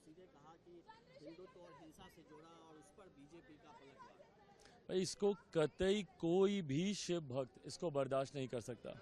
सीधे कहा कि हिंदुत्व और हिंसा से जोड़ा और उस पर बीजेपी का पलटवार। इसको कतई कोई भी शिव भक्त इसको बर्दाश्त नहीं कर सकता।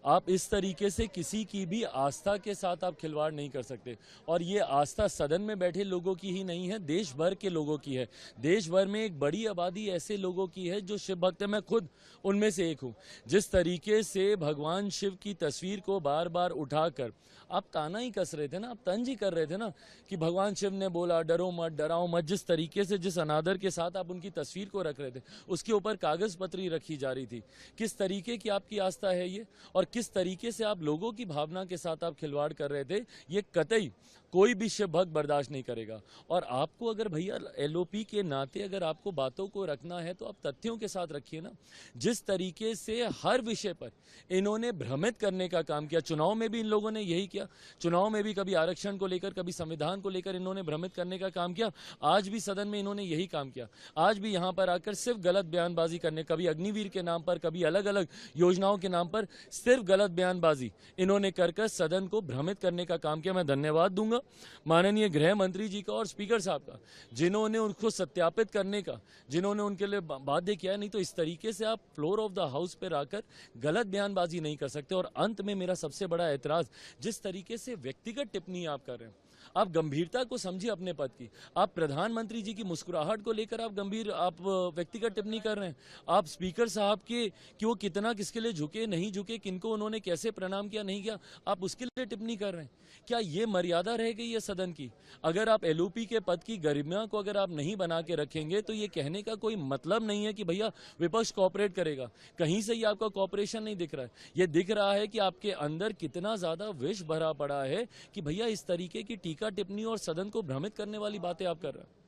आप इस तरीके से किसी की भी आस्था के साथ आप खिलवाड़ नहीं कर सकते। और ये आस्था सदन में बैठे लोगों की ही नहीं है, देश भर के लोगों की है। देश भर में एक बड़ी आबादी ऐसे लोगों की है जो शिव भक्त है, मैं खुद उनमें से एक हूँ। जिस तरीके से भगवान शिव की तस्वीर को बार बार उठाकर आप ताना ही कस रहे थे ना, आप तंज ही कर रहे थे ना कि भगवान शिव ने बोला डरो मत, डराओ मत। जिस तरीके से, जिस अनादर के साथ आप उनकी तस्वीर को रख रहे थे, उसके ऊपर कागज पत्री रखी जा रही थी। किस तरीके की आपकी आस्था है ये, और किस तरीके से आप लोगों की भावना के साथ आप खिलवाड़ कर रहे थे, ये कतई कोई भी शिव भक्त बर्दाश्त नहीं करेगा। और आपको अगर भैया एलओपी के नाते अगर आपको बातों को रखना है तो आप तथ्यों के साथ रखिए ना। जिस तरीके से हर विषय पर इन्होंने भ्रमित करने का काम किया, चुनाव में भी इन लोगों ने यही किया। चुनाव में भी कभी आरक्षण को लेकर, कभी संविधान को लेकर इन्होंने भ्रमित करने का काम किया। आज भी सदन में इन्होंने यही काम किया। आज भी यहां पर आकर सिर्फ गलत बयानबाजी करने, कभी अग्निवीर के नाम पर, कभी अलग अलग योजनाओं के नाम पर सिर्फ गलत बयानबाजी इन्होंने कर सदन को भ्रमित करने का काम किया। मैं धन्यवाद दूंगा माननीय गृह मंत्री जी का और स्पीकर साहब का, जिन्होंने उनको सत्यापित करने का, जिन्होंने उनके लिए बाध्य किया। नहीं तो इस तरीके से आप फ्लोर ऑफ द हाउस पर आकर गलत बयानबाजी नहीं कर सकते। और अंत में मेरा सबसे बड़ा ऐतराज, जिस तरीके से व्यक्तिगत टिप्पणी आप कर रहे हैं, आप गंभीरता को समझिए अपने पद की। आप प्रधानमंत्री जी की मुस्कुराहट को लेकर आप व्यक्तिगत टिप्पणी कर रहे हैं। आप स्पीकर साहब के कि वो कितना किसके लिए झुके, नहीं झुके, किनको उन्होंने कैसे प्रणाम किया, नहीं किया, आप उसके लिए टिप्पणी कर रहे हैं। क्या ये मर्यादा रह गई है सदन की? अगर आप एलओपी के पद की गरिमा को अगर आप नहीं बना के रखेंगे तो ये कहने का कोई मतलब नहीं है कि भैया विपक्ष कॉपरेट करेगा। कहीं से ही आपका कॉपरेशन नहीं दिख रहा है। ये दिख रहा है कि आपके अंदर कितना ज्यादा विष भरा पड़ा है कि भैया इस तरीके की टीका टिप्पणी और सदन को भ्रमित करने वाली बातें आप कर रहे हैं।